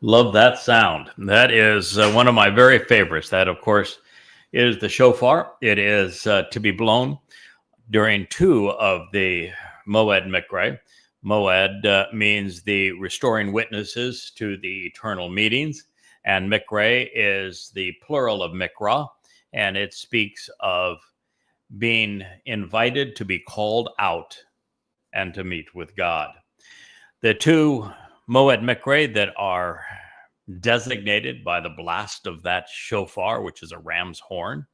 Love that sound. That is one of my very favorites. That, of course, is the shofar. It is to be blown during two of the Moed Mikra. Moed means the restoring witnesses to the eternal meetings, and Mikra is the plural of Mikra, and it speaks of being invited to be called out and to meet with God. The two Moed Mikra that are designated by the blast of that shofar, which is a ram's horn,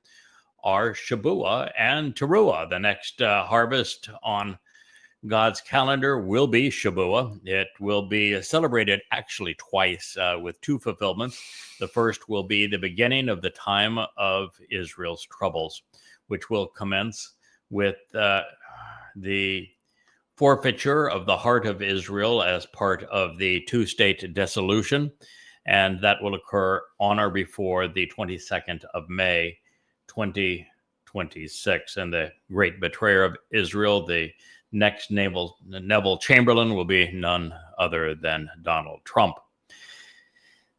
are Shabuw'ah and Taruw'ah. The next harvest on God's calendar will be Shabuw'ah. It will be celebrated actually twice with two fulfillments. The first will be the beginning of the time of Israel's troubles, which will commence with the forfeiture of the heart of Israel as part of the two-state dissolution, and that will occur on or before the 22nd of May, 2026. And the great betrayer of Israel, the next Neville Chamberlain, will be none other than Donald Trump.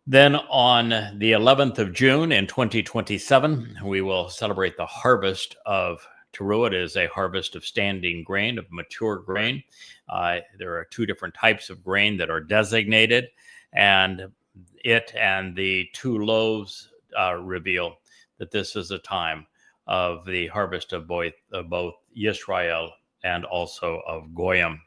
Then on the 11th of June in 2027, we will celebrate the harvest of Taruw'ah. It is a harvest of standing grain, of mature grain. There are two different types of grain that are designated, and it and the two loaves reveal that this is a time of the harvest of both Yisrael and also of Goyim.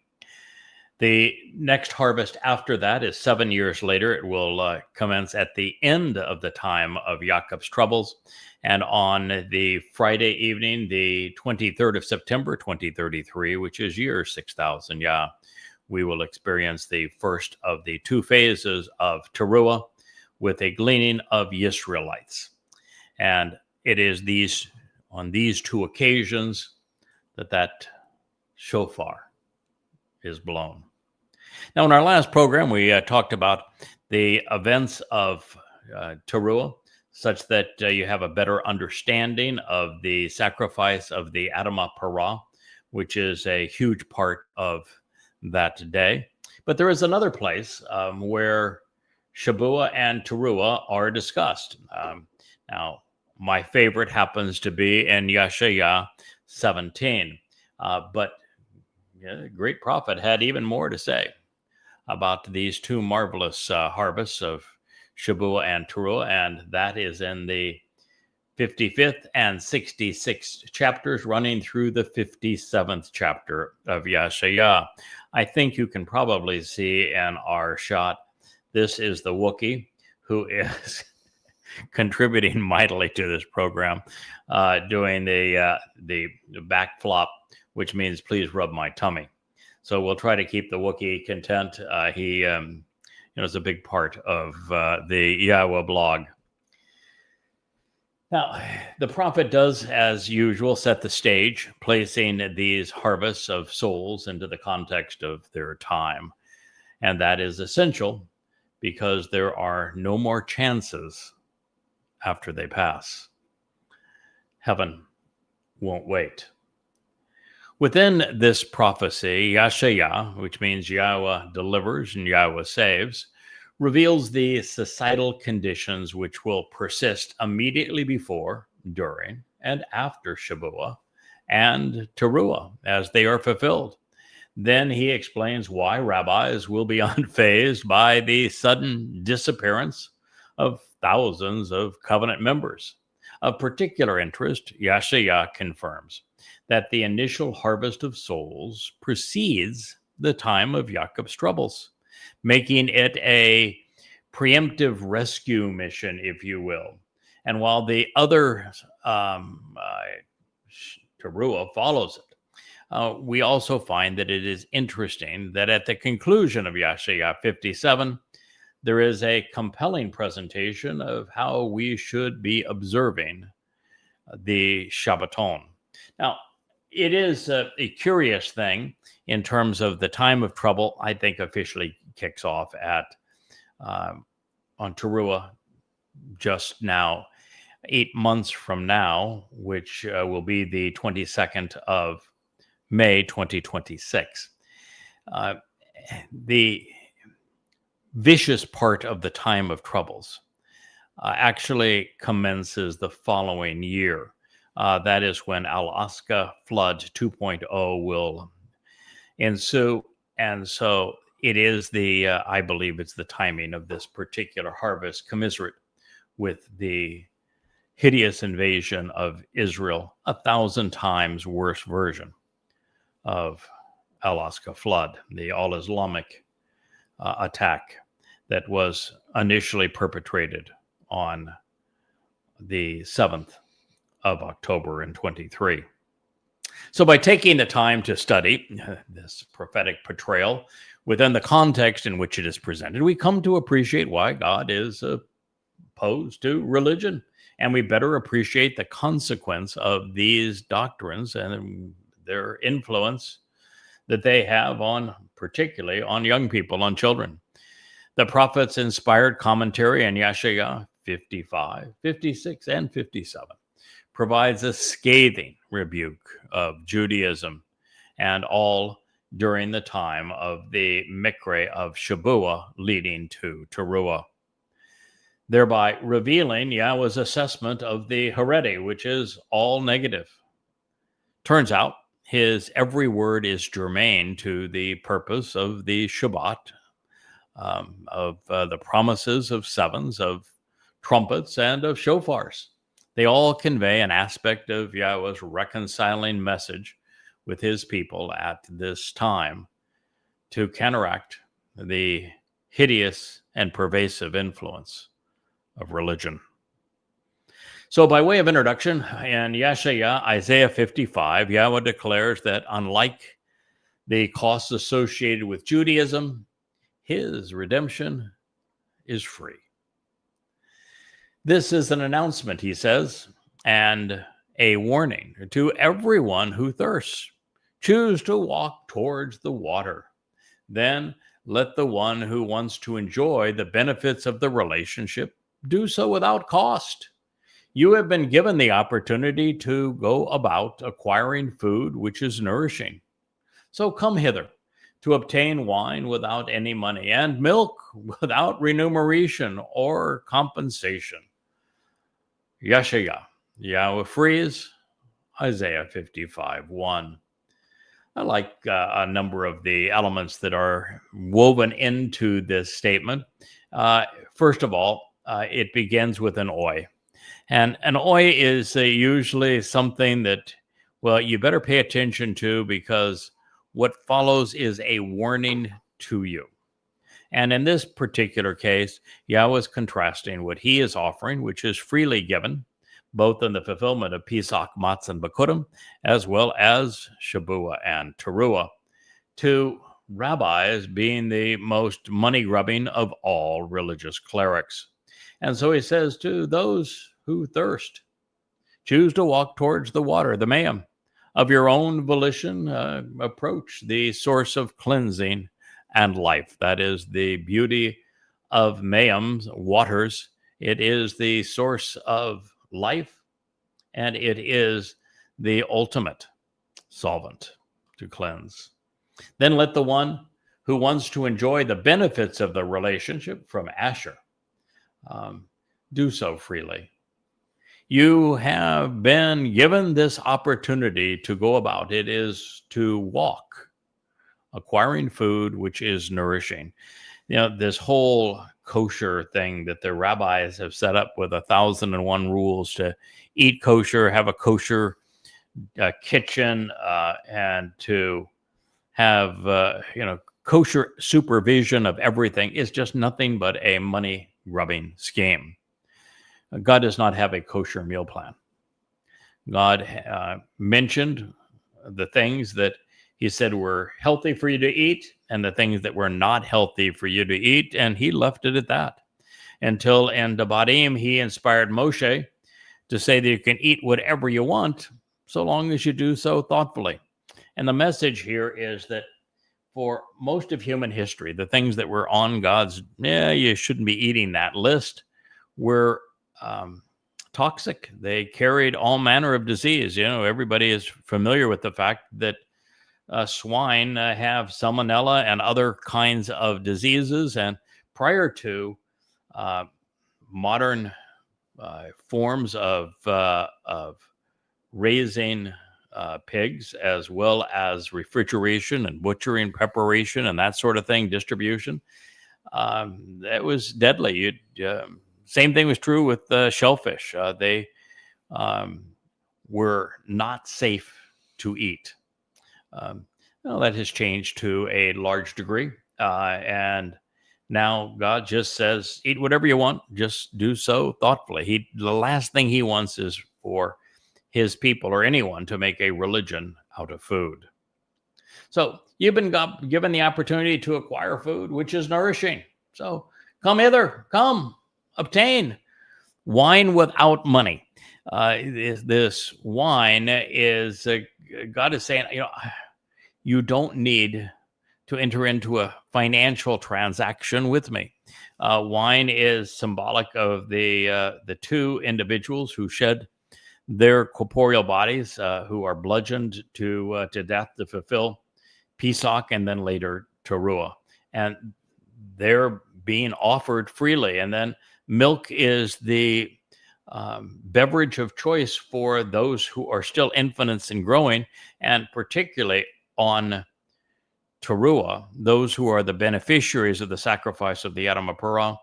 The next harvest after that is 7 years later. It will commence at the end of the time of Yaakov's troubles. And on the Friday evening, the 23rd of September, 2033, which is year 6000, we will experience the first of the two phases of Taruw'ah with a gleaning of Yisraelites. And it is on these two occasions that shofar is blown. Now, in our last program, we talked about the events of Taruw'ah, such that you have a better understanding of the sacrifice of the Adamah Parah, which is a huge part of that day. But there is another place where Shabuw'ah and Taruw'ah are discussed. Now, my favorite happens to be in Yeshaya 17. But the great prophet had even more to say about these two marvelous harvests of Shabuw'ah and Taruw'ah, and that is in the 55th and 66th chapters, running through the 57th chapter of Yeshaya. I think you can probably see in our shot, this is the Wookiee, who is contributing mightily to this program, doing the back flop, which means please rub my tummy. So we'll try to keep the Wookiee content. He is a big part of the Yahowah blog. Now, the prophet does, as usual, set the stage, placing these harvests of souls into the context of their time. And that is essential because there are no more chances after they pass. Heaven won't wait. Within this prophecy, Yeshaya, which means Yahweh delivers and Yahweh saves, reveals the societal conditions which will persist immediately before, during, and after Shabuw'ah and Taruw'ah as they are fulfilled. Then he explains why rabbis will be unfazed by the sudden disappearance of thousands of covenant members. Of particular interest, Yeshaya confirms that the initial harvest of souls precedes the time of Yaakov's troubles, making it a preemptive rescue mission, if you will. And while the other Taruw'ah follows it, we also find that it is interesting that at the conclusion of Yeshaya 57, there is a compelling presentation of how we should be observing the Shabbaton. Now, it is a curious thing in terms of the time of trouble. I think officially kicks off at on Taruw'ah just now, 8 months from now, which will be the 22nd of May, 2026. The vicious part of the time of troubles actually commences the following year. That is when Alaska flood 2.0 will ensue. And so it is I believe it's the timing of this particular harvest commensurate with the hideous invasion of Israel, 1,000 times worse version of Alaska flood, the all-Islamic attack that was initially perpetrated on the 7th of October in 23. So by taking the time to study this prophetic portrayal within the context in which it is presented, we come to appreciate why God is opposed to religion. And we better appreciate the consequence of these doctrines and their influence that they have on, particularly on young people, on children. The prophets' inspired commentary in Yeshaya 55, 56, and 57 provides a scathing rebuke of Judaism and all during the time of the Mikre of Shabuw'ah leading to Taruw'ah, thereby revealing Yahweh's assessment of the hereti, which is all negative. Turns out his every word is germane to the purpose of the Shabat, of the promises of sevens, of trumpets, and of shofars. They all convey an aspect of Yahweh's reconciling message with his people at this time to counteract the hideous and pervasive influence of religion. So by way of introduction, in Yeshaya, Isaiah 55, Yahweh declares that unlike the costs associated with Judaism, his redemption is free. This is an announcement, he says, and a warning to everyone who thirsts. Choose to walk towards the water. Then let the one who wants to enjoy the benefits of the relationship do so without cost. You have been given the opportunity to go about acquiring food which is nourishing. So come hither to obtain wine without any money and milk without remuneration or compensation. Yeshaya, Yahweh frees, Isaiah 55:1. I like a number of the elements that are woven into this statement. First of all, it begins with an oi. And an oi is usually something that, well, you better pay attention to because what follows is a warning to you. And in this particular case, Yahweh is contrasting what he is offering, which is freely given, both in the fulfillment of Pesach, Matzah, and Bikurim, as well as Shabuw'ah and Taruw'ah, to rabbis being the most money-grubbing of all religious clerics. And so he says to those who thirst, choose to walk towards the water, the mayim, of your own volition, approach the source of cleansing and life. That is the beauty of mayim's waters. It is the source of life, and it is the ultimate solvent to cleanse. Then let the one who wants to enjoy the benefits of the relationship from Asher do so freely. You have been given this opportunity to go about. It is to walk, acquiring food which is nourishing. You know, this whole kosher thing that the rabbis have set up with 1,001 rules to eat kosher, have a kosher kitchen, and to have, kosher supervision of everything is just nothing but a money-grubbing scheme. God does not have a kosher meal plan. God mentioned the things that he said were healthy for you to eat and the things that were not healthy for you to eat, and he left it at that. Until in Devarim, he inspired Moshe to say that you can eat whatever you want so long as you do so thoughtfully. And the message here is that for most of human history, the things that were on God's, you shouldn't be eating that list, were toxic. They carried all manner of disease. You know, everybody is familiar with the fact that swine have salmonella and other kinds of diseases, and prior to modern forms of raising pigs, as well as refrigeration and butchering, preparation, and that sort of thing, distribution. That was deadly. Same thing was true with shellfish. They were not safe to eat. Well, that has changed to a large degree. And now God just says, eat whatever you want, just do so thoughtfully. The last thing he wants is for his people or anyone to make a religion out of food. So you've been given the opportunity to acquire food, which is nourishing. So come hither, come, obtain wine without money. This wine is, God is saying, you don't need to enter into a financial transaction with me. Wine is symbolic of the two individuals who shed their corporeal bodies, who are bludgeoned to death to fulfill Pesach and then later Taruw'ah. And they're being offered freely. And then milk is the beverage of choice for those who are still infants and growing, and particularly on Taruw'ah, those who are the beneficiaries of the sacrifice of the Yada Yahowah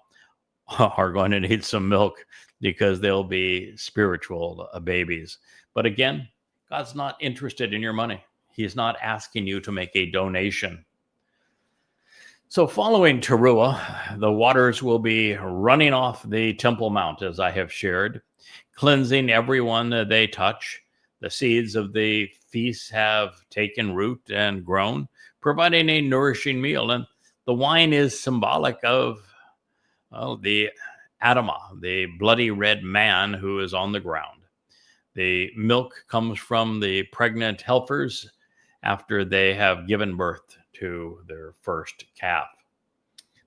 are going to need some milk because they'll be spiritual babies. But again, God's not interested in your money. He's not asking you to make a donation. So following Taruw'ah, the waters will be running off the Temple Mount, as I have shared, cleansing everyone they touch. The seeds of the feast have taken root and grown, providing a nourishing meal. And the wine is symbolic of the Adamah, the bloody red man who is on the ground. The milk comes from the pregnant heifers after they have given birth to their first calf.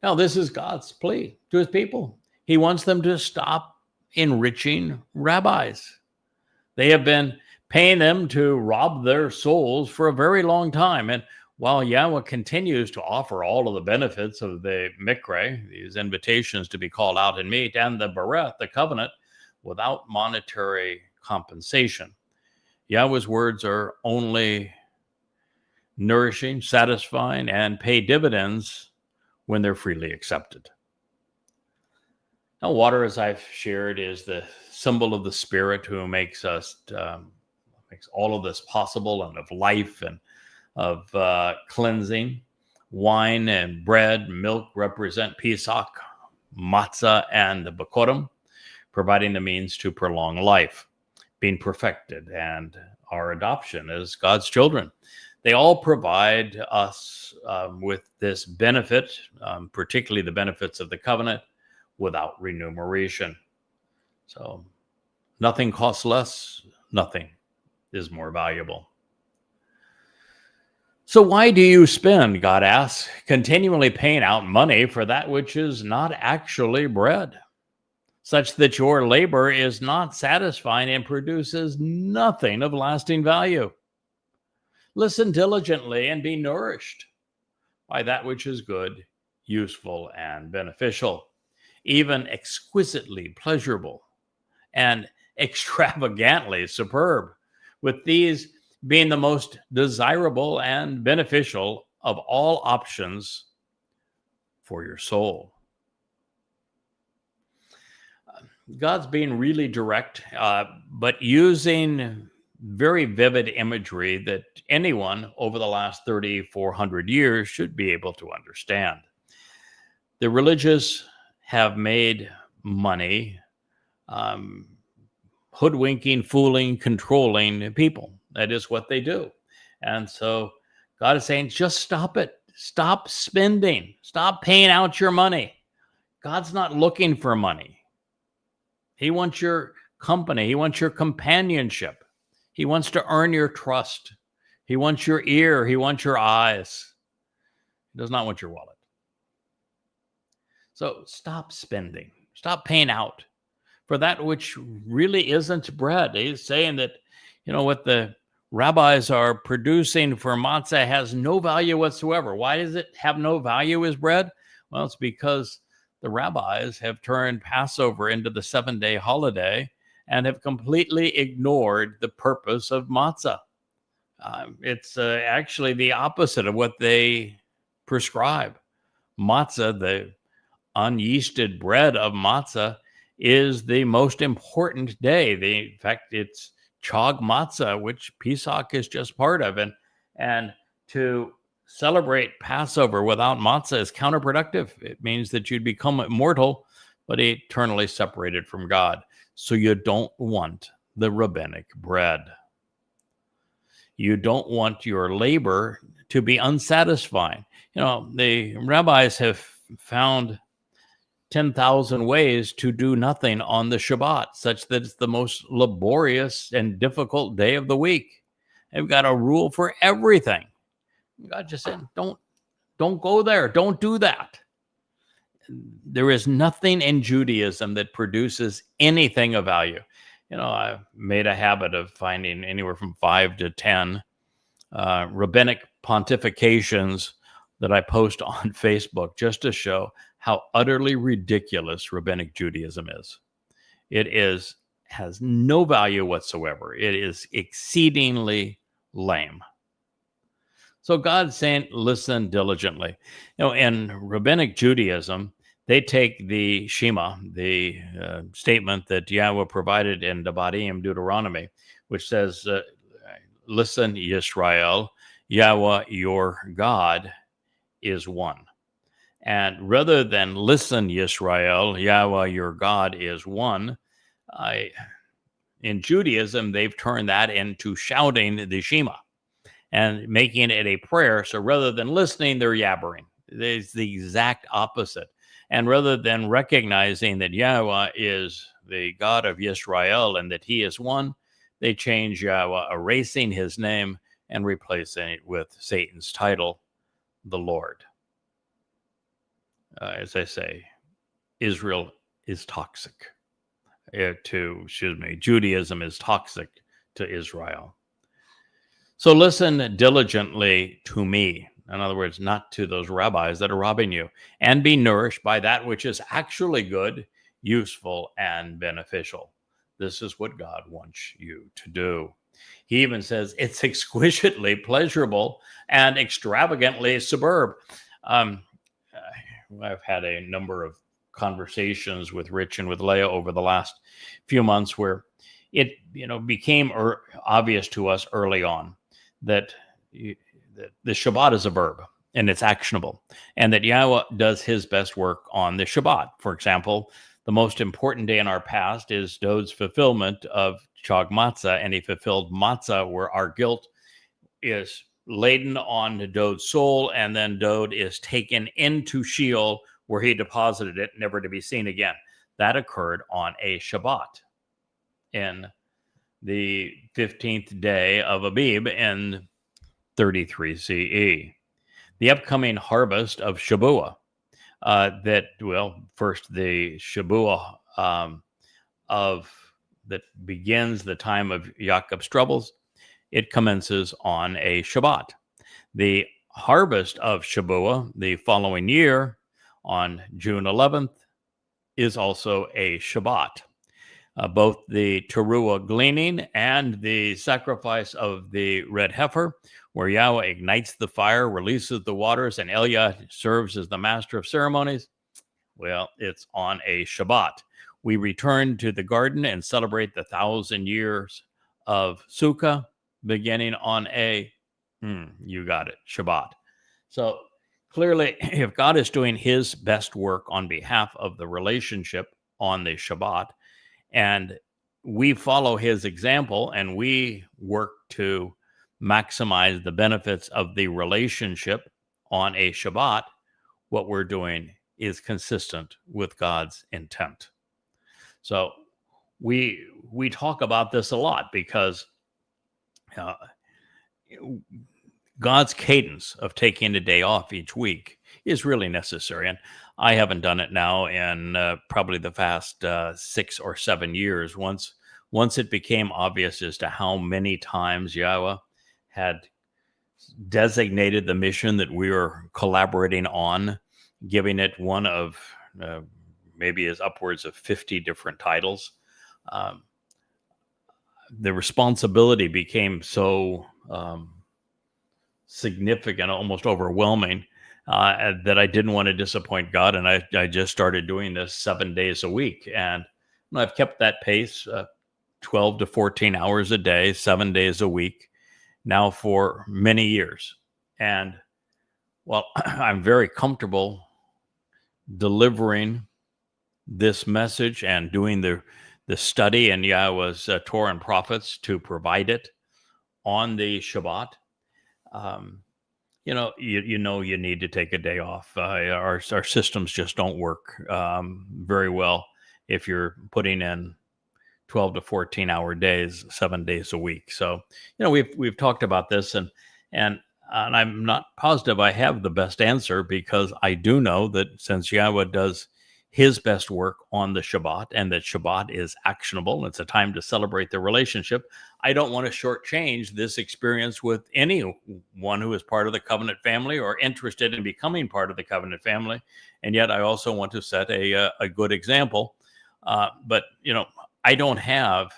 Now, this is God's plea to his people. He wants them to stop enriching rabbis. They have been paying them to rob their souls for a very long time. And while Yahweh continues to offer all of the benefits of the Mikre, these invitations to be called out and meet, and the Bereth, the covenant, without monetary compensation, Yahweh's words are only nourishing, satisfying, and pay dividends when they're freely accepted. Now, water, as I've shared, is the symbol of the Spirit who makes all of this possible, and of life and of cleansing. Wine and bread, milk represent Pesach, matzah, and the Bakorim, providing the means to prolong life, being perfected, and our adoption as God's children. They all provide us with this benefit, particularly the benefits of the covenant, without remuneration. So nothing costs less, nothing is more valuable. So why do you spend, God asks, continually paying out money for that which is not actually bread, such that your labor is not satisfying and produces nothing of lasting value? Listen diligently and be nourished by that which is good, useful, and beneficial, even exquisitely pleasurable and extravagantly superb, with these being the most desirable and beneficial of all options for your soul. God's being really direct, but using very vivid imagery that anyone over the last 3,400 years should be able to understand. The religious have made money hoodwinking, fooling, controlling people. That is what they do. And so God is saying, just stop it. Stop spending. Stop paying out your money. God's not looking for money. He wants your company. He wants your companionship. He wants to earn your trust. He wants your ear. He wants your eyes. He does not want your wallet. So stop spending. Stop paying out for that which really isn't bread. He's saying that, what the rabbis are producing for matzah has no value whatsoever. Why does it have no value as bread? Well, it's because the rabbis have turned Passover into the 7-day holiday and have completely ignored the purpose of matzah. It's actually the opposite of what they prescribe. Matzah, the unyeasted bread of matzah, is the most important day. In fact, it's Chag Matzah, which Pesach is just part of. And to celebrate Passover without matzah is counterproductive. It means that you'd become immortal, but eternally separated from God. So you don't want the rabbinic bread. You don't want your labor to be unsatisfying. The rabbis have found 10,000 ways to do nothing on the Shabbat, such that it's the most laborious and difficult day of the week. They've got a rule for everything. God just said, don't go there. Don't do that. There is nothing in Judaism that produces anything of value. I've made a habit of finding anywhere from 5 to 10 rabbinic pontifications that I post on Facebook just to show how utterly ridiculous rabbinic Judaism is. It has no value whatsoever. It is exceedingly lame. So God's saying, listen diligently. In rabbinic Judaism, they take the Shema, the statement that Yahweh provided in Devarim, Deuteronomy, which says, listen, Yisrael, Yahweh, your God, is one. And rather than listen, Yisrael, Yahweh, your God, is one, in Judaism, they've turned that into shouting the Shema and making it a prayer. So rather than listening, they're yabbering. It's the exact opposite. And rather than recognizing that Yahweh is the God of Yisrael and that he is one, they change Yahweh, erasing his name and replacing it with Satan's title, the Lord. As I say, Israel is toxic Judaism is toxic to Israel. So listen diligently to me. In other words, not to those rabbis that are robbing you, and be nourished by that which is actually good, useful, and beneficial. This is what God wants you to do. He even says it's exquisitely pleasurable and extravagantly superb. I've had a number of conversations with Rich and with Leah over the last few months where it became obvious to us early on that the Shabbat is a verb and it's actionable, and that Yahweh does his best work on the Shabbat. For example, the most important day in our past is Dowd's fulfillment of Chag Matzah, and he fulfilled Matzah where our guilt is laden on Dowd's soul, and then Dowd is taken into Sheol where he deposited it, never to be seen again. That occurred on a Shabbat in the 15th day of Abib in 33 CE. The upcoming harvest of Shabuw'ah, first the Shabuw'ah that begins the time of Jacob's troubles, it commences on a Shabbat. The harvest of Shabuw'ah the following year on June 11th is also a Shabbat. Both the Taruw'ah gleaning and the sacrifice of the red heifer, where Yahweh ignites the fire, releases the waters, and Eliah serves as the master of ceremonies, it's on a Shabbat. We return to the garden and celebrate the 1,000 years of Sukkah, beginning on a, you got it, Shabbat. So clearly, if God is doing his best work on behalf of the relationship on the Shabbat, and we follow his example and we work to maximize the benefits of the relationship on a Shabbat, what we're doing is consistent with God's intent. So we talk about this a lot because God's cadence of taking a day off each week is really necessary. And I haven't done it now in probably the past 6 or 7 years. Once it became obvious as to how many times Yahweh had designated the mission that we were collaborating on, giving it one of maybe as upwards of 50 different titles. The responsibility became so significant, almost overwhelming, that I didn't want to disappoint God. And I just started doing this 7 days a week. And I've kept that pace, 12 to 14 hours a day, 7 days a week, now for many years. And well, I'm very comfortable delivering this message and doing the study in Yahweh's Torah and prophets to provide it on the Shabbat. You need to take a day off. Our systems just don't work very well if you're putting in 12 to 14 hour days, 7 days a week. So, we've talked about this, and I'm not positive I have the best answer, because I do know that since Yahweh does his best work on the Shabbat, and that Shabbat is actionable, and it's a time to celebrate the relationship, I don't want to shortchange this experience with anyone who is part of the covenant family or interested in becoming part of the covenant family. And yet I also want to set a good example. But I don't have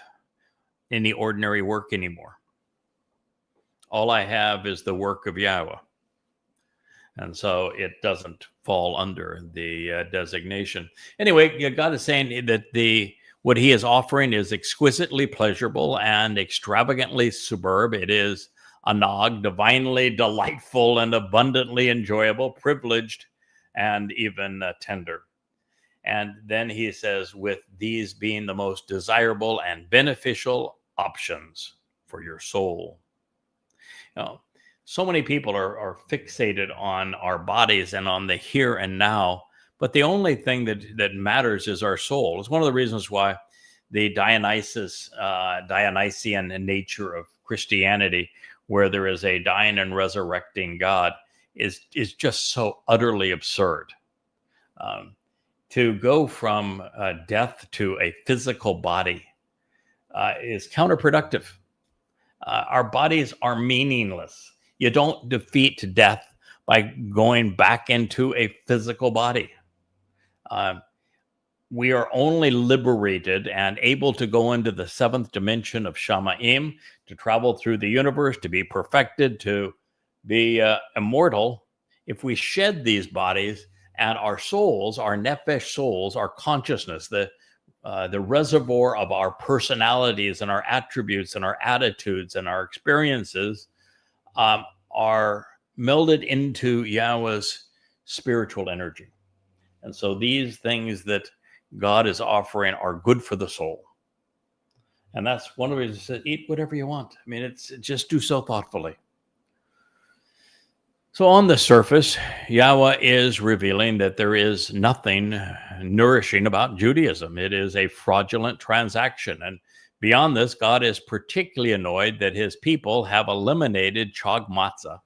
any ordinary work anymore. All I have is the work of Yahweh. And so it doesn't fall under the designation. Anyway, God is saying that what he is offering is exquisitely pleasurable and extravagantly superb. It is anag, divinely delightful and abundantly enjoyable, privileged, and even tender. And then he says, with these being the most desirable and beneficial options for your soul. So many people are fixated on our bodies and on the here and now, but the only thing that matters is our soul. It's one of the reasons why the Dionysian nature of Christianity, where there is a dying and resurrecting God, is just so utterly absurd. To go from death to a physical body is counterproductive. Our bodies are meaningless. You don't defeat death by going back into a physical body. We are only liberated and able to go into the seventh dimension of Shamayim, to travel through the universe, to be perfected, to be immortal, if we shed these bodies, and our souls, our nefesh souls, our consciousness, the reservoir of our personalities and our attributes and our attitudes and our experiences, are melded into Yahweh's spiritual energy. And so these things that God is offering are good for the soul. And that's one of the reasons he said, eat whatever you want. I mean, it's just do so thoughtfully. So on the surface, Yahweh is revealing that there is nothing nourishing about Judaism. It is a fraudulent transaction. And beyond this, God is particularly annoyed that his people have eliminated chag matzah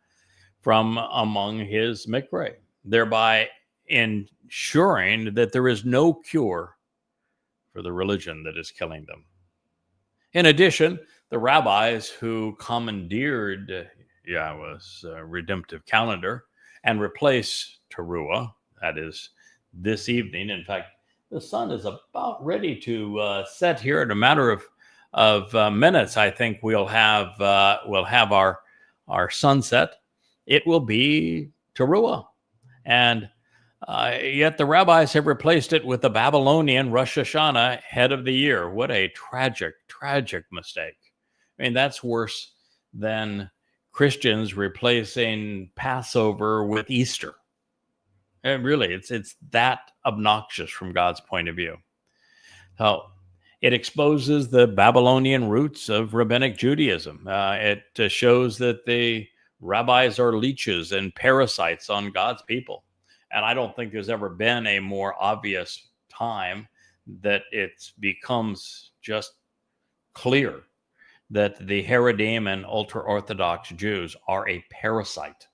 from among his mikreh, thereby ensuring that there is no cure for the religion that is killing them. In addition, the rabbis who commandeered Yahweh's redemptive calendar and replaced Taruw'ah, that is this evening. In fact, the sun is about ready to set here in a matter of minutes. I think we'll have our sunset. It will be Taruw'ah, and yet the rabbis have replaced it with the Babylonian Rosh Hashanah, head of the year. What a tragic mistake. I mean, that's worse than Christians replacing Passover with Easter. And really, it's that obnoxious from God's point of view. So it exposes the Babylonian roots of rabbinic Judaism. It shows that the rabbis are leeches and parasites on God's people. And I don't think there's ever been a more obvious time that it becomes just clear that the Haredim and ultra-Orthodox Jews are a parasite.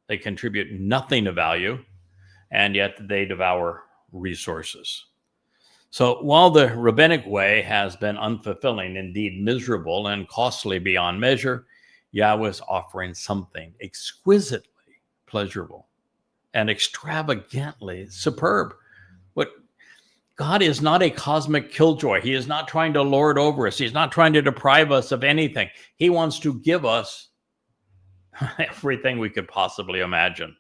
They contribute nothing of value, and yet they devour resources. So while the rabbinic way has been unfulfilling, indeed miserable and costly beyond measure, Yahweh is offering something exquisitely pleasurable and extravagantly superb. God is not a cosmic killjoy. He is not trying to lord over us. He's not trying to deprive us of anything. He wants to give us everything we could possibly imagine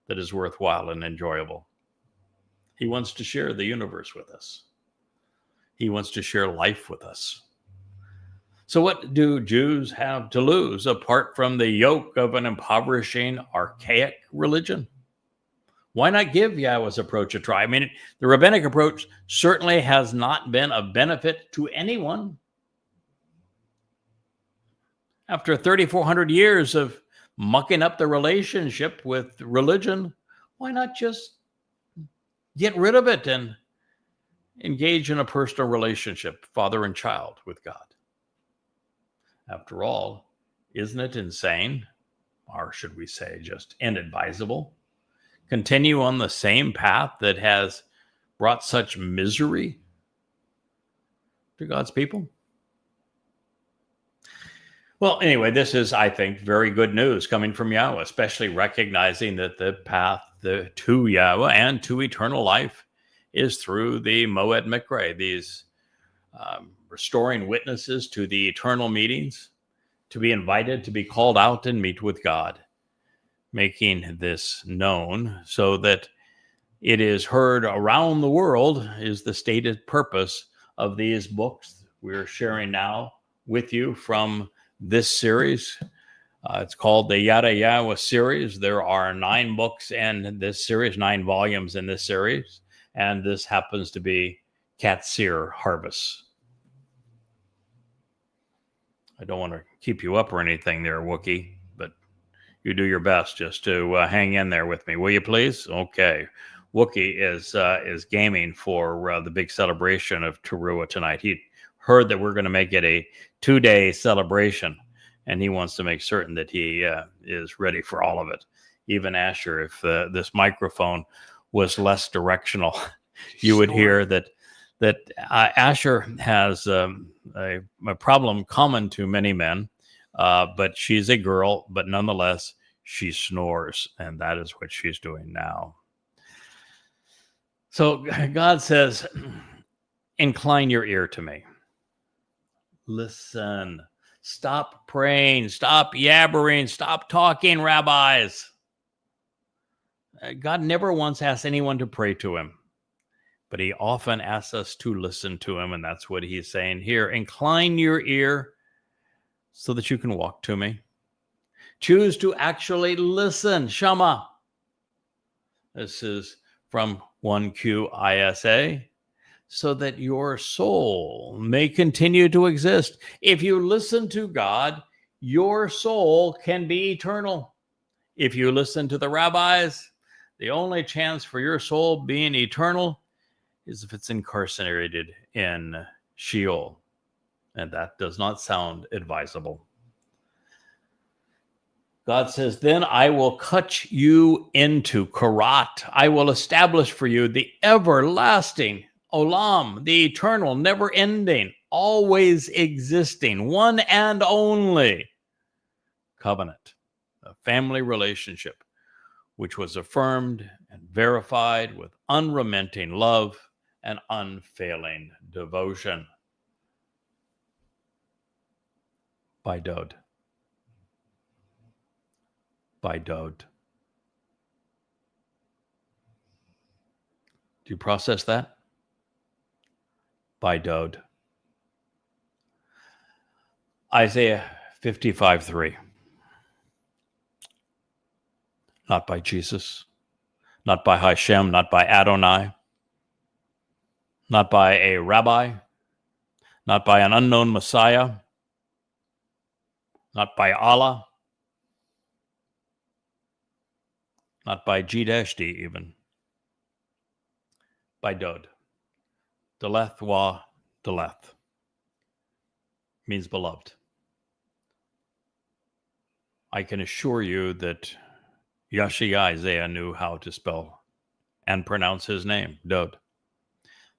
that is worthwhile and enjoyable. He wants to share the universe with us. He wants to share life with us. So what do Jews have to lose apart from the yoke of an impoverishing, archaic religion? Why not give Yahweh's approach a try? I mean, the rabbinic approach certainly has not been of benefit to anyone. After 3,400 years of mucking up the relationship with religion, why not just get rid of it and engage in a personal relationship, father and child, with God? After all, isn't it insane, or should we say just inadvisable, continue on the same path that has brought such misery to God's people? Well, anyway, this is, I think, very good news coming from Yahweh, especially recognizing that the path to Yahweh and to eternal life is through the Moed Mikra, these restoring witnesses to the eternal meetings, to be invited to be called out and meet with God, making this known so that it is heard around the world is the stated purpose of these books we're sharing now with you from this series. It's called the Yada Yahowah series. There are 9 books in this series, 9 volumes in this series, and this happens to be Qatsyr Harvest. I don't want to keep you up or anything there, Wookiee, but you do your best just to hang in there with me, will you please? Okay. Wookiee is gaming for the big celebration of Taruw'ah tonight. He heard that we're going to make it a 2-day celebration, and he wants to make certain that he is ready for all of it. Even Asher, if this microphone was less directional, you would hear that Asher has a problem common to many men, but she's a girl, but nonetheless, she snores, and that is what she's doing now. So God says, incline your ear to me. Listen. Stop praying. Stop yabbering. Stop talking, rabbis. God never once asked anyone to pray to him, but he often asks us to listen to him, and that's what he's saying here. Incline your ear so that you can walk to me. Choose to actually listen. Shama. This is from 1QISA. So that your soul may continue to exist. If you listen to God, your soul can be eternal. If you listen to the rabbis, the only chance for your soul being eternal is if it's incarcerated in Sheol. And that does not sound advisable. God says, then I will cut you into Qarat. I will establish for you the everlasting Olam, the eternal, never-ending, always existing, one and only covenant, a family relationship, which was affirmed and verified with unrelenting love and unfailing devotion. By Dowd. By Dowd. Do you process that? By Dowd. Isaiah 55:3. Not by Jesus, not by Hashem, not by Adonai, not by a rabbi, not by an unknown Messiah, not by Allah, not by G-D even. By Dowd. Deleth wa deleth means beloved. I can assure you that Yashai Isaiah knew how to spell and pronounce his name, Dowd.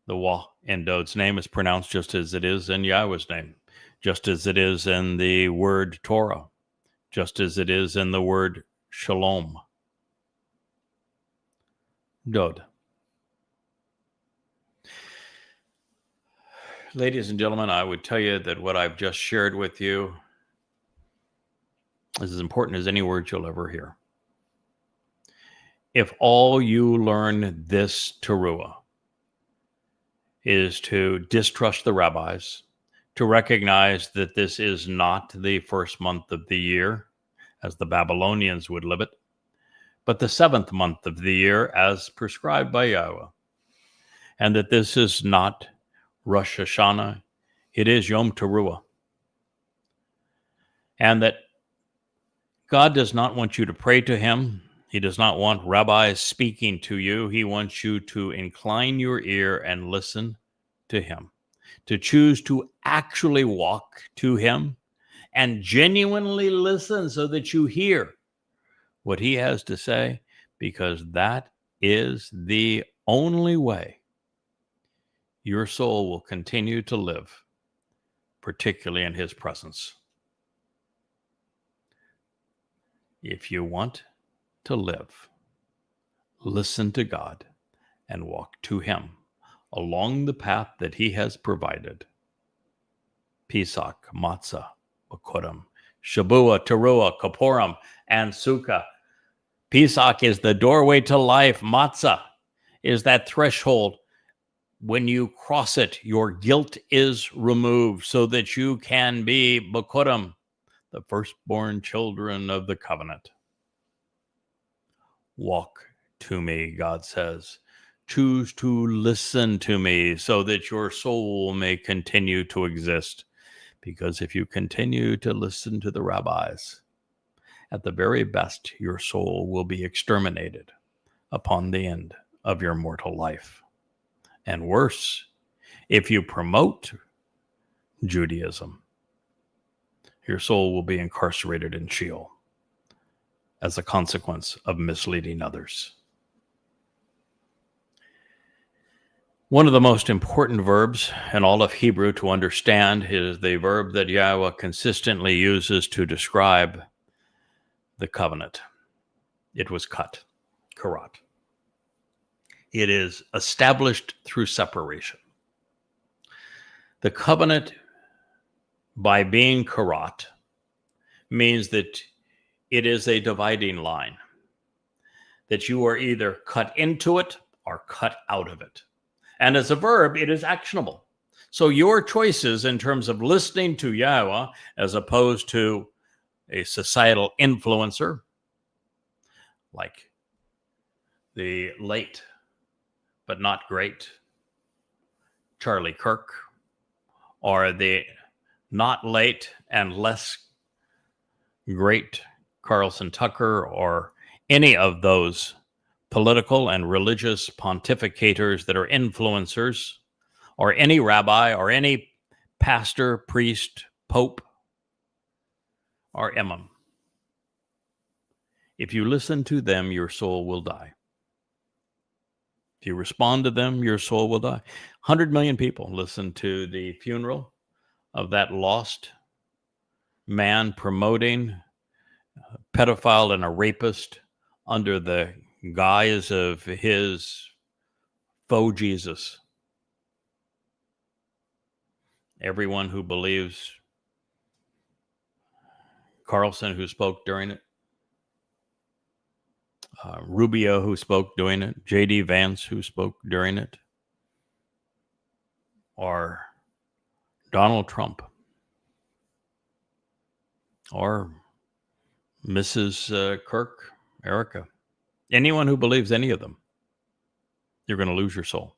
The wa in Dowd's name is pronounced just as it is in Yahweh's name, just as it is in the word Torah, just as it is in the word Shalom. Dowd. Ladies and gentlemen, I would tell you that what I've just shared with you is as important as any words you'll ever hear. If all you learn this Taruw'ah is to distrust the rabbis, to recognize that this is not the first month of the year, as the Babylonians would live it, but the seventh month of the year as prescribed by Yahweh, and that this is not Rosh Hashanah, it is Yom Taruw'ah, and that God does not want you to pray to him. He does not want rabbis speaking to you. He wants you to incline your ear and listen to him, to choose to actually walk to him and genuinely listen so that you hear what he has to say, because that is the only way your soul will continue to live, particularly in his presence. If you want to live, listen to God and walk to him along the path that he has provided. Pesach, Matzah, Bakurim, Shabuw'ah, Taruw'ah, Kippurim, and Sukkah. Pesach is the doorway to life. Matzah is that threshold. When you cross it, your guilt is removed so that you can be Bakurim, the firstborn children of the covenant. Walk to me, God says. Choose to listen to me so that your soul may continue to exist. Because if you continue to listen to the rabbis, at the very best, your soul will be exterminated upon the end of your mortal life. And worse, if you promote Judaism, your soul will be incarcerated in Sheol as a consequence of misleading others. One of the most important verbs in all of Hebrew to understand is the verb that Yahweh consistently uses to describe the covenant. It was cut, Qarat. It is established through separation. The covenant, by being Qarat, means that it is a dividing line, that you are either cut into it or cut out of it. And as a verb, it is actionable. So your choices in terms of listening to Yahweh as opposed to a societal influencer, like the late but not great Charlie Kirk, or the not late and less great Carlson Tucker, or any of those political and religious pontificators that are influencers, or any rabbi, or any pastor, priest, pope, or imam. If you listen to them, your soul will die. If you respond to them, your soul will die. 100 million people listened to the funeral of that lost man promoting a pedophile and a rapist under the guise of his faux Jesus. Everyone who believes Carlson, who spoke during it, Rubio, who spoke during it, J.D. Vance, who spoke during it, or Donald Trump, or Mrs. Kirk, Erica, anyone who believes any of them, you're going to lose your soul.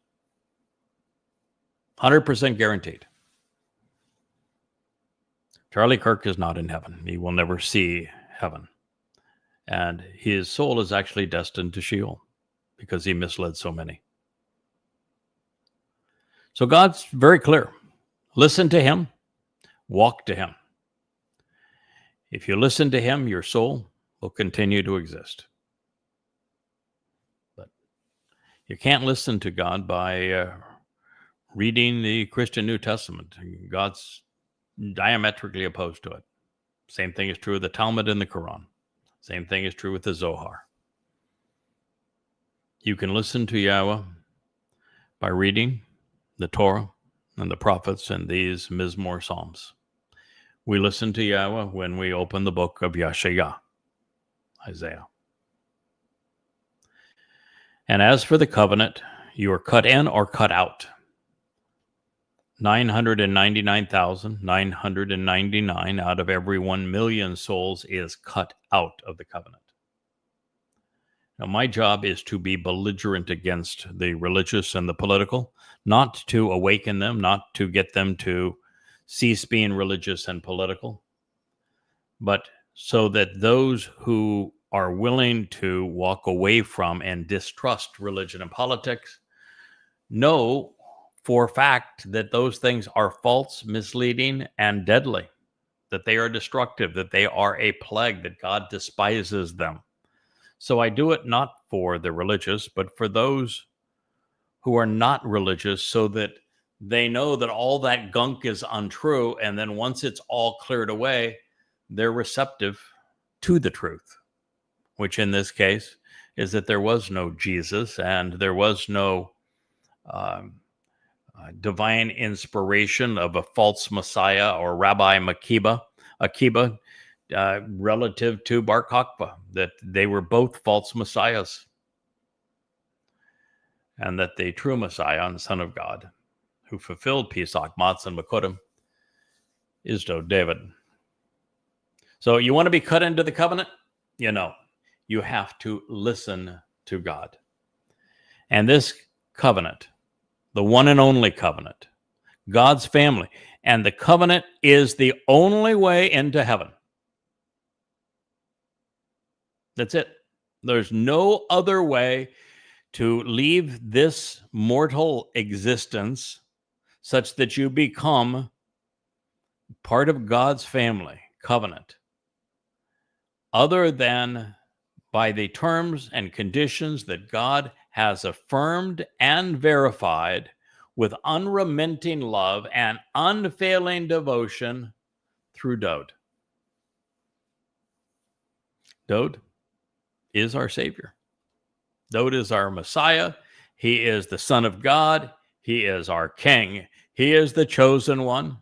100% guaranteed. Charlie Kirk is not in heaven. He will never see heaven. And his soul is actually destined to Sheol because he misled so many. So God's very clear. Listen to him, walk to him. If you listen to him, your soul will continue to exist. But you can't listen to God by reading the Christian New Testament. God's diametrically opposed to it. Same thing is true of the Talmud and the Quran. Same thing is true with the Zohar. You can listen to Yahweh by reading the Torah, and the prophets and these Mizmor Psalms. We listen to Yahweh when we open the book of Yeshayah, Isaiah. And as for the covenant, you are cut in or cut out. 999,999 out of every 1 million souls is cut out of the covenant. Now, my job is to be belligerent against the religious and the political, not to awaken them, not to get them to cease being religious and political, but so that those who are willing to walk away from and distrust religion and politics know for a fact that those things are false, misleading, and deadly, that they are destructive, that they are a plague, that God despises them. So I do it not for the religious, but for those who are not religious, so that they know that all that gunk is untrue, and then once it's all cleared away, they're receptive to the truth, which in this case is that there was no Jesus and there was no divine inspiration of a false Messiah or Rabbi Akiba, relative to Bar Kokhba, that they were both false messiahs, and that the true Messiah and Son of God, who fulfilled Pesach, Matzah, and Makodim, is David. So you want to be cut into the covenant? You have to listen to God. And this covenant, the one and only covenant, God's family, and the covenant is the only way into heaven. That's it. There's no other way to leave this mortal existence such that you become part of God's family, covenant, other than by the terms and conditions that God has affirmed and verified with unremitting love and unfailing devotion through Dowd. Dowd is our Savior. Dowd is our Messiah. He is the Son of God. He is our King. He is the chosen one.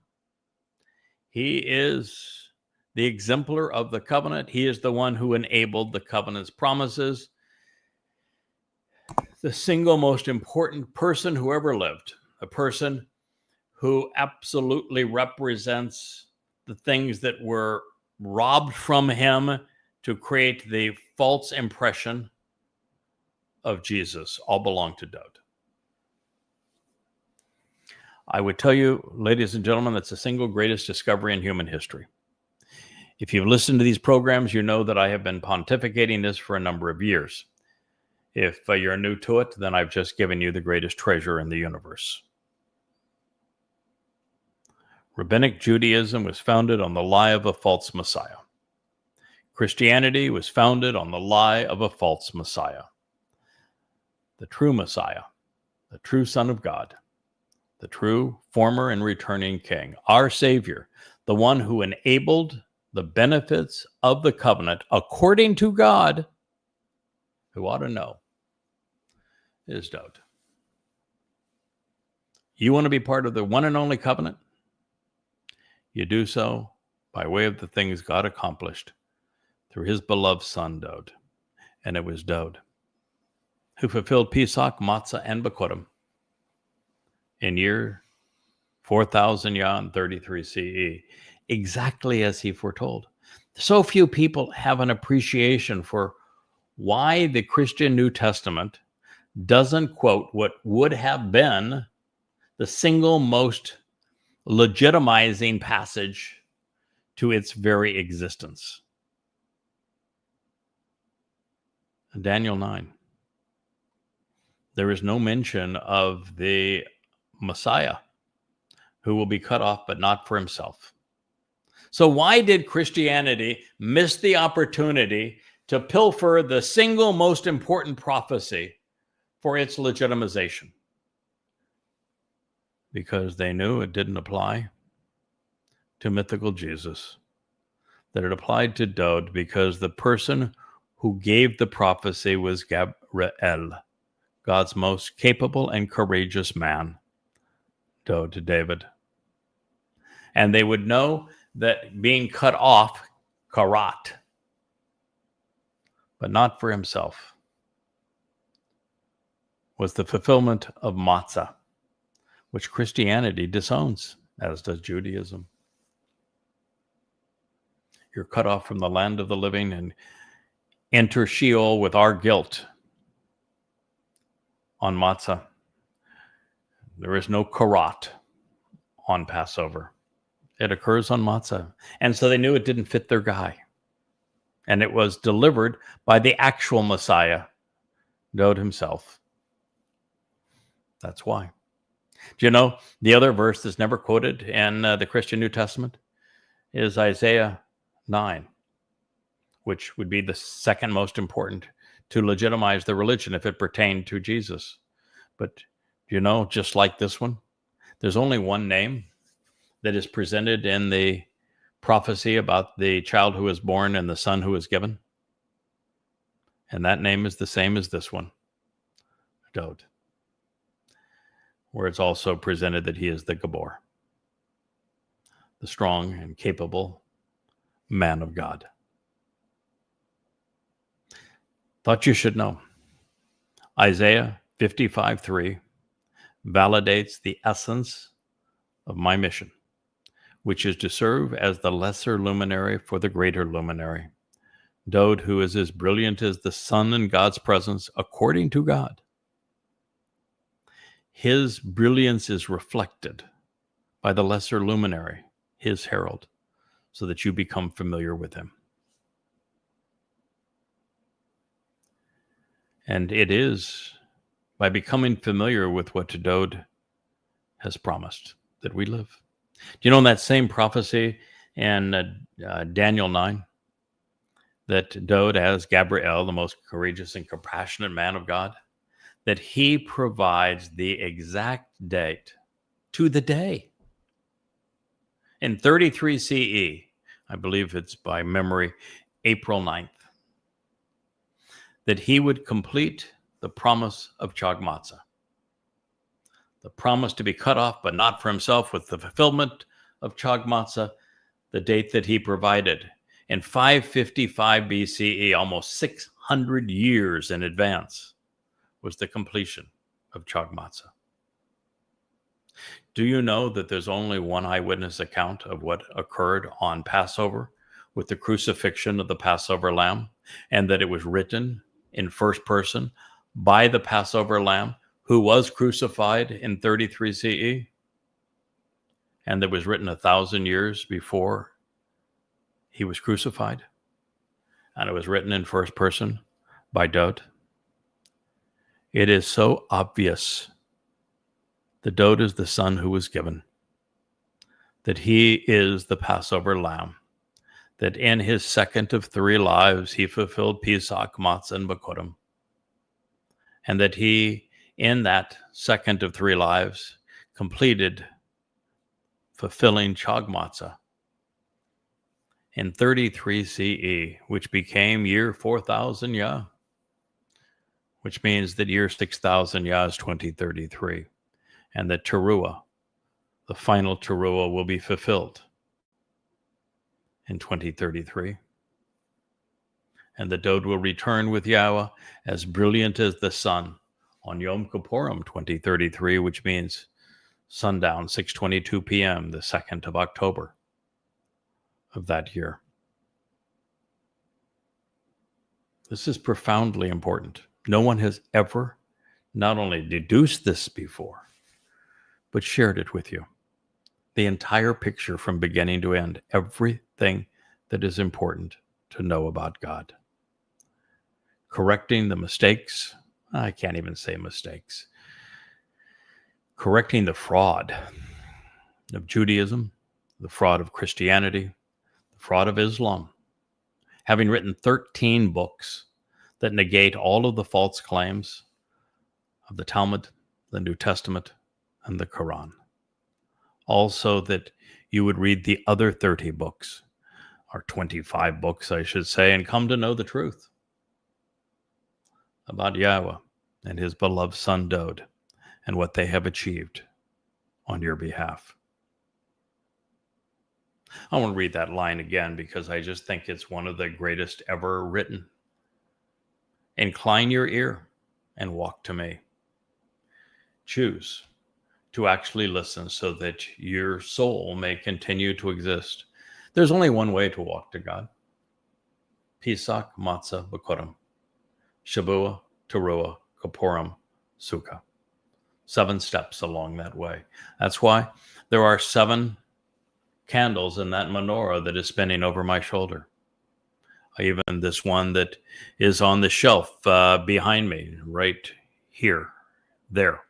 He is the exemplar of the covenant. He is the one who enabled the covenant's promises. The single most important person who ever lived, a person who absolutely represents the things that were robbed from him to create the false impression of Jesus, all belong to Dowd. I would tell you, ladies and gentlemen, that's the single greatest discovery in human history. If you've listened to these programs, you know that I have been pontificating this for a number of years. If you're new to it, then I've just given you the greatest treasure in the universe. Rabbinic Judaism was founded on the lie of a false Messiah. Christianity was founded on the lie of a false Messiah. The true Messiah, the true Son of God, the true former and returning King, our Savior, the one who enabled the benefits of the covenant according to God, who ought to know, is Dowd. You want to be part of the one and only covenant? You do so by way of the things God accomplished through his beloved son, Dowd. And it was Dowd who fulfilled Pesach, Matzah, and Makodim in year 4000 Yan 33 CE, exactly as he foretold. So few people have an appreciation for why the Christian New Testament doesn't quote what would have been the single most legitimizing passage to its very existence. Daniel 9. There is no mention of the Messiah who will be cut off, but not for himself. So why did Christianity miss the opportunity to pilfer the single most important prophecy for its legitimization? Because they knew it didn't apply to mythical Jesus, that it applied to Dowd because the person who gave the prophecy was Gabriel, God's most capable and courageous man, Dowd to David. And they would know that being cut off, Qarat, but not for himself, was the fulfillment of matzah, which Christianity disowns, as does Judaism. You're cut off from the land of the living and enter Sheol with our guilt on matzah. There is no Qarat on Passover. It occurs on matzah. And so they knew it didn't fit their guy. And it was delivered by the actual Messiah, Dowd himself. That's why. Do you know the other verse that's never quoted in the Christian New Testament is Isaiah 9, which would be the second most important to legitimize the religion if it pertained to Jesus. But you know, just like this one, there's only one name that is presented in the prophecy about the child who is born and the son who is given. And that name is the same as this one, Dowd, where it's also presented that he is the Gabor, the strong and capable man of God. Thought you should know. Isaiah 55:3 validates the essence of my mission, which is to serve as the lesser luminary for the greater luminary. Dowd, who is as brilliant as the sun in God's presence, according to God. His brilliance is reflected by the lesser luminary, his herald, so that you become familiar with him. And it is by becoming familiar with what Dowd has promised that we live. Do you know in that same prophecy in Daniel 9 that Dowd, as Gabriel, the most courageous and compassionate man of God, that he provides the exact date to the day. In 33 CE, I believe it's by memory, April 9th, that he would complete the promise of Chag Matzah. The promise to be cut off, but not for himself, with the fulfillment of Chag Matzah, the date that he provided. In 555 BCE, almost 600 years in advance, was the completion of Chag Matzah. Do you know that there's only one eyewitness account of what occurred on Passover with the crucifixion of the Passover lamb, and that it was written in first person by the Passover lamb who was crucified in 33 CE, and that was written 1,000 years before he was crucified, and it was written in first person by Dowd? It is so obvious that Dowd is the son who was given, that he is the Passover lamb, that in his second of 3 lives he fulfilled Pesach, Matzah, and Bakurim, and that he, in that second of 3 lives, completed fulfilling Chag Matzah in 33 CE, which became year 4000 Yah, which means that year 6000 Yah is 2033, and that Taruw'ah, the final Taruw'ah, will be fulfilled in 2033, and the Dowd will return with Yahweh as brilliant as the sun on Yom Kippurim 2033, which means sundown, 6:22 p.m., the 2nd of October of that year. This is profoundly important. No one has ever not only deduced this before, but shared it with you. The entire picture from beginning to end, everything that is important to know about God. Correcting the mistakes, I can't even say mistakes. Correcting the fraud of Judaism, the fraud of Christianity, the fraud of Islam. Having written 13 books that negate all of the false claims of the Talmud, the New Testament, and the Quran. Also that you would read the other 30 books, or 25 books, I should say, and come to know the truth about Yahweh and his beloved son Dowd and what they have achieved on your behalf. I want to read that line again because I just think it's one of the greatest ever written. Incline your ear and walk to me. Choose to actually listen so that your soul may continue to exist. There's only one way to walk to God. Pesach, Matzah, Bikurim. Shabuw'ah, Taruw'ah, Kippurim, Sukkah. 7 steps along that way. That's why there are 7 candles in that menorah that is spinning over my shoulder. Even this one that is on the shelf behind me, right here, there.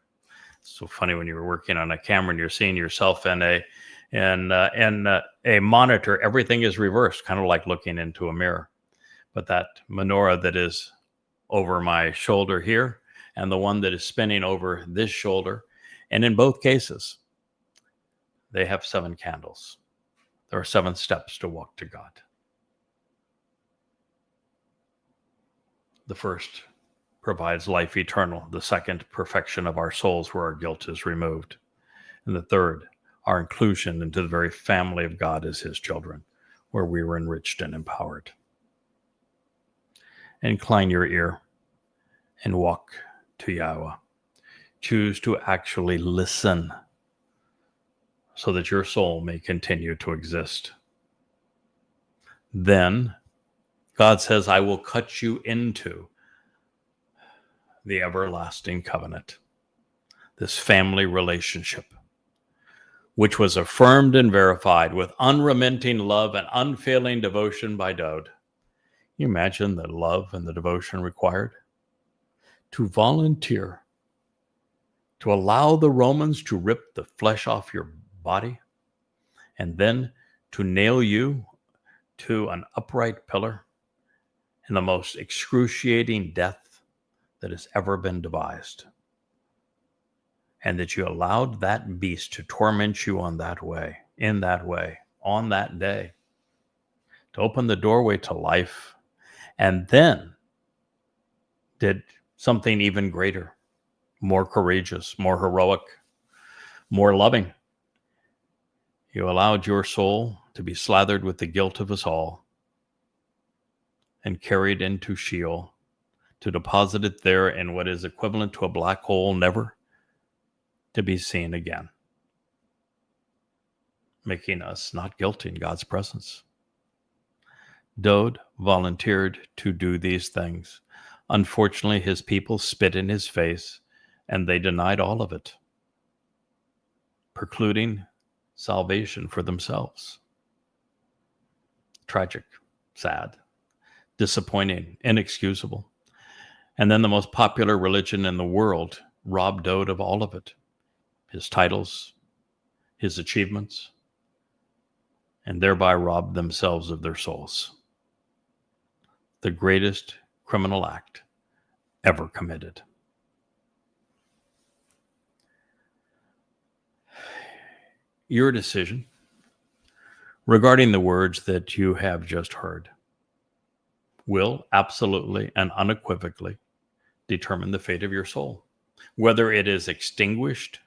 It's so funny when you're working on a camera and you're seeing yourself in a monitor. Everything is reversed, kind of like looking into a mirror. But that menorah that is over my shoulder here, and the one that is spinning over this shoulder, and in both cases, they have 7 candles. There are 7 steps to walk to God. The first provides life eternal. The second, perfection of our souls where our guilt is removed. And the third, our inclusion into the very family of God as his children, where we were enriched and empowered. Incline your ear and walk to Yahweh. Choose to actually listen so that your soul may continue to exist. Then God says, I will cut you into the everlasting covenant, this family relationship, which was affirmed and verified with unremitting love and unfailing devotion by Dowd. Can you imagine the love and the devotion required? To volunteer, to allow the Romans to rip the flesh off your body, and then to nail you to an upright pillar in the most excruciating death that has ever been devised. And that you allowed that beast to torment you on that way, in that way, on that day, to open the doorway to life, and then did something even greater, more courageous, more heroic, more loving. You allowed your soul to be slathered with the guilt of us all and carried into Sheol, to deposit it there in what is equivalent to a black hole, never to be seen again, making us not guilty in God's presence. Dowd volunteered to do these things. Unfortunately, his people spit in his face, and they denied all of it, precluding salvation for themselves. Tragic, sad, disappointing, inexcusable. And then the most popular religion in the world robbed Dowd of all of it. His titles, his achievements, and thereby robbed themselves of their souls. The greatest criminal act ever committed. Your decision regarding the words that you have just heard will absolutely and unequivocally determine the fate of your soul. Whether it is extinguished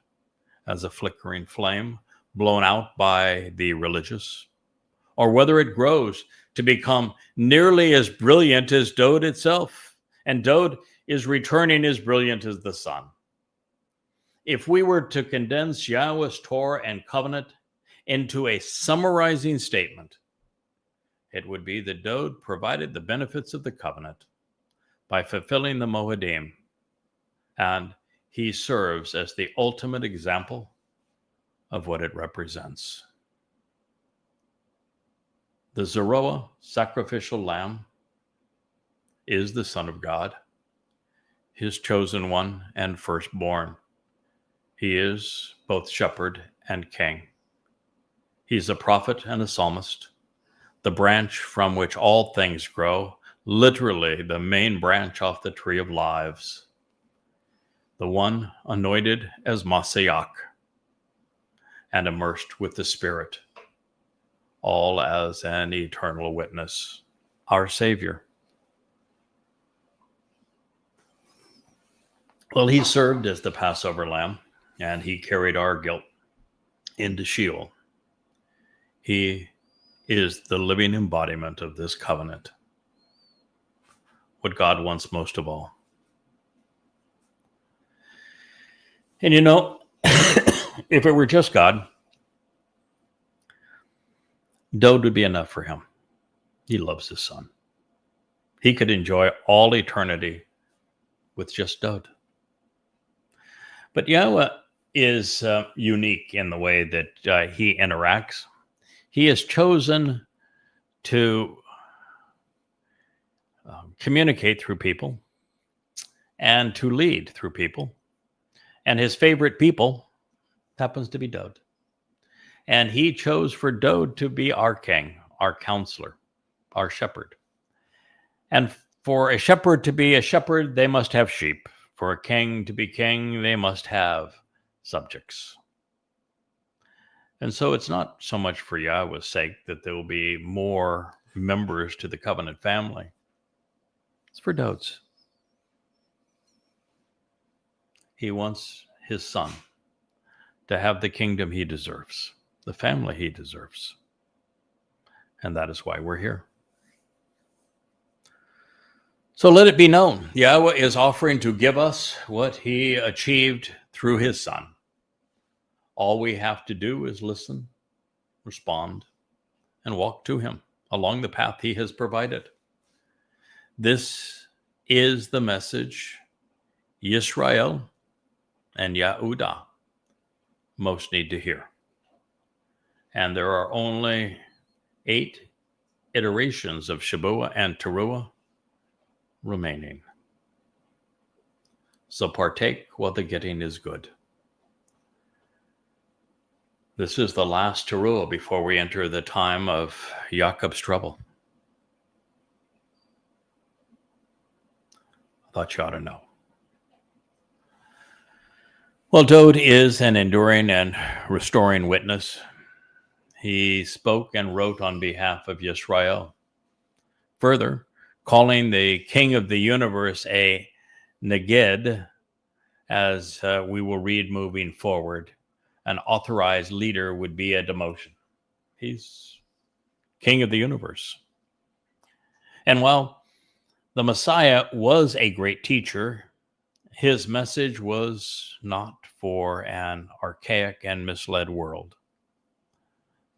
as a flickering flame blown out by the religious, or whether it grows to become nearly as brilliant as Dowd itself. And Dowd is returning as brilliant as the sun. If we were to condense Yahweh's Torah and covenant into a summarizing statement, it would be that Dowd provided the benefits of the covenant by fulfilling the Moedim, and he serves as the ultimate example of what it represents. The Zerah sacrificial lamb is the Son of God, his chosen one and firstborn. He is both shepherd and king. He's a prophet and a psalmist, the branch from which all things grow, literally the main branch off the tree of lives, the one anointed as Mashiach and immersed with the Spirit, all as an eternal witness, our Savior. Well, he served as the Passover lamb, and he carried our guilt into Sheol. He is the living embodiment of this covenant, what God wants most of all. And you know, if it were just God, Dowd would be enough for him. He loves his son. He could enjoy all eternity with just Dowd. But Yahweh is unique in the way that he interacts. He has chosen to communicate through people and to lead through people. And his favorite people happens to be Dowd. And he chose for Dowd to be our king, our counselor, our shepherd. And for a shepherd to be a shepherd, they must have sheep. For a king to be king, they must have subjects. And so it's not so much for Yahweh's sake that there will be more members to the covenant family. It's for Dowd's. He wants his son to have the kingdom he deserves, the family he deserves. And that is why we're here. So let it be known, Yahweh is offering to give us what he achieved through his son. All we have to do is listen, respond, and walk to him along the path he has provided. This is the message Yisrael and Yehudah most need to hear. And there are only 8 iterations of Shabuw'ah and Taruw'ah remaining. So partake while the getting is good. This is the last Taruw'ah before we enter the time of Yaakov's trouble. I thought you ought to know. Well, Dowd is an enduring and restoring witness. He spoke and wrote on behalf of Yisrael. Further, calling the King of the universe a neged, as we will read moving forward. An authorized leader would be a demotion. He's King of the universe. And while the Messiah was a great teacher, his message was not for an archaic and misled world.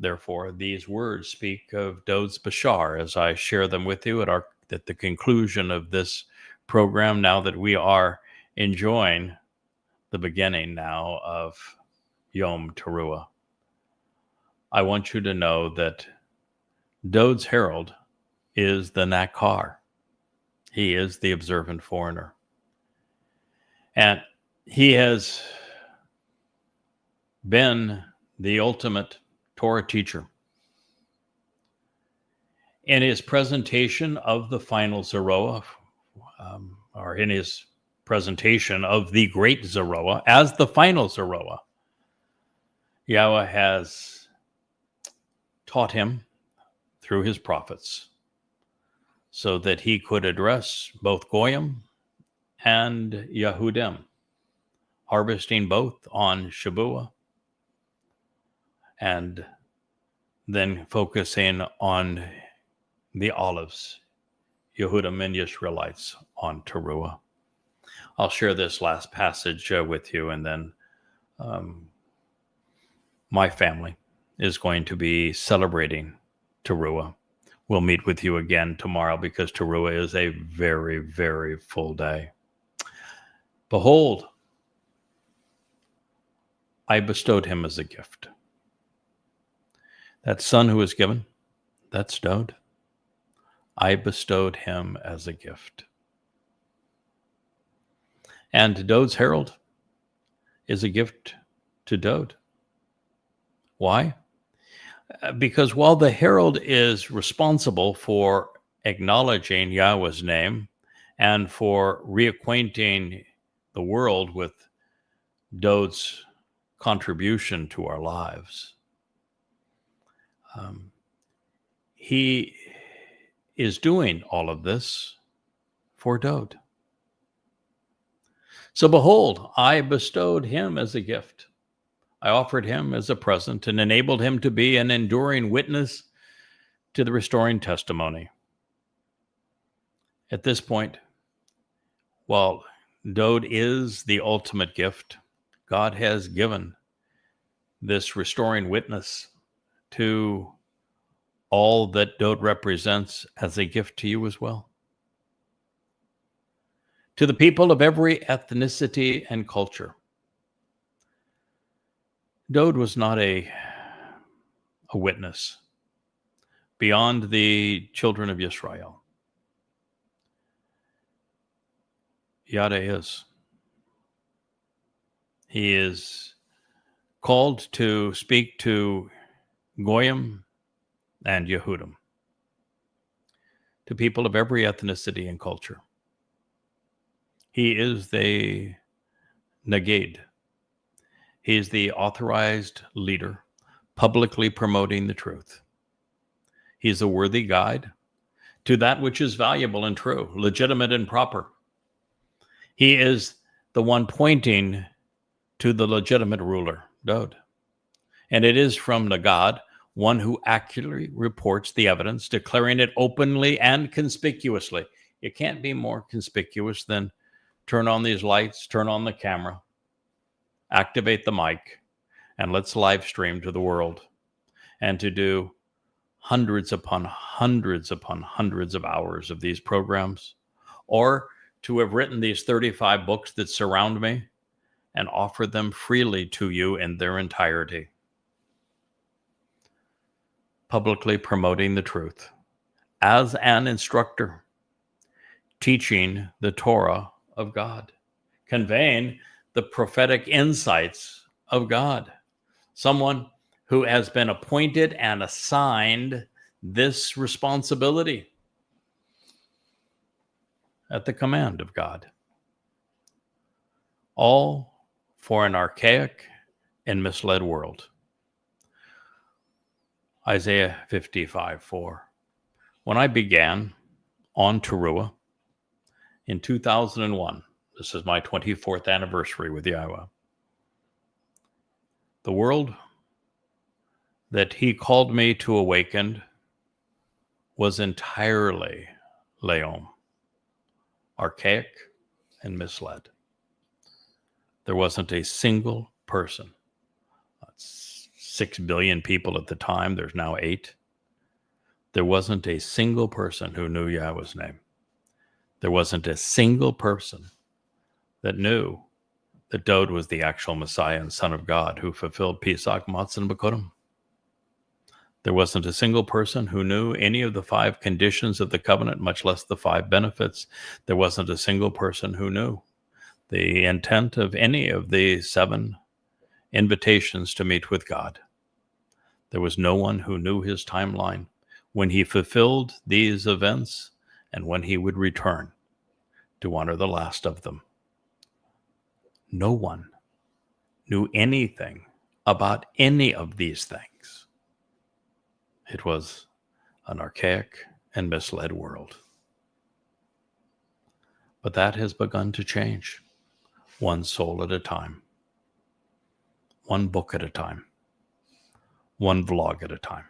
Therefore, these words speak of Dowd's Bashar as I share them with you at the conclusion of this program, now that we are enjoying the beginning now of Yom Taruw'ah. I want you to know that Dowd's herald is the Nakar. He is the observant foreigner. And he has been the ultimate Torah teacher. In his presentation of the final Zeroah, or in his presentation of the great Zeroah as the final Zeroah, Yahweh has taught him through his prophets so that he could address both Goyim and Yehudim, harvesting both on Shabuw'ah and then focusing on the olives, Yehudim and Israelites on Taruw'ah. I'll share this last passage with you, and then my family is going to be celebrating Taruw'ah. We'll meet with you again tomorrow because Taruw'ah is a very, very full day. Behold, I bestowed him as a gift. That son who was given, that's Dowd. I bestowed him as a gift. And Dowd's herald is a gift to Dowd. Why? Because while the herald is responsible for acknowledging Yahweh's name and for reacquainting the world with Dowd's contribution to our lives, he is doing all of this for Dowd. So behold, I bestowed him as a gift. I offered him as a present and enabled him to be an enduring witness to the restoring testimony. At this point, while Dowd is the ultimate gift, God has given this restoring witness to all that Dowd represents as a gift to you as well. To the people of every ethnicity and culture. Dowd was not a witness beyond the children of Israel. Yada is. He is called to speak to Goyim and Yehudim, to people of every ethnicity and culture. He is the Nagid. He is the authorized leader, publicly promoting the truth. He is a worthy guide to that which is valuable and true, legitimate and proper. He is the one pointing to the legitimate ruler, Dowd. And it is from the God, one who accurately reports the evidence, declaring it openly and conspicuously. It can't be more conspicuous than turn on these lights, turn on the camera, activate the mic, and let's live stream to the world. And to do hundreds upon hundreds upon hundreds of hours of these programs, or to have written these 35 books that surround me and offer them freely to you in their entirety. Publicly promoting the truth as an instructor, teaching the Torah of God, conveying the prophetic insights of God. Someone who has been appointed and assigned this responsibility at the command of God. All for an archaic and misled world. Isaiah 55:4. When I began on Taruw'ah in 2001, this is my 24th anniversary with Yahowah, the world that he called me to awaken was entirely Leom, archaic and misled. There wasn't a single person. 6 billion people at the time. There's now 8. There wasn't a single person who knew Yahweh's name. There wasn't a single person that knew that Dowd was the actual Messiah and Son of God who fulfilled Pesach, Matzah, and Bikurim. There wasn't a single person who knew any of the 5 conditions of the covenant, much less the 5 benefits. There wasn't a single person who knew the intent of any of the 7 invitations to meet with God. There was no one who knew his timeline, when he fulfilled these events and when he would return to honor the last of them. No one knew anything about any of these things. It was an archaic and misled world. But that has begun to change, one soul at a time, one book at a time, one vlog at a time.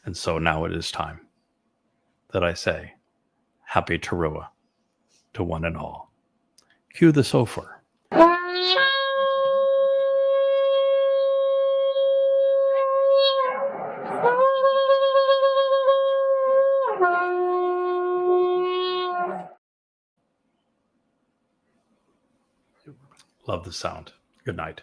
And so now it is time that I say, Happy Taruw'ah to one and all. Cue the shofar. Love the sound. Good night.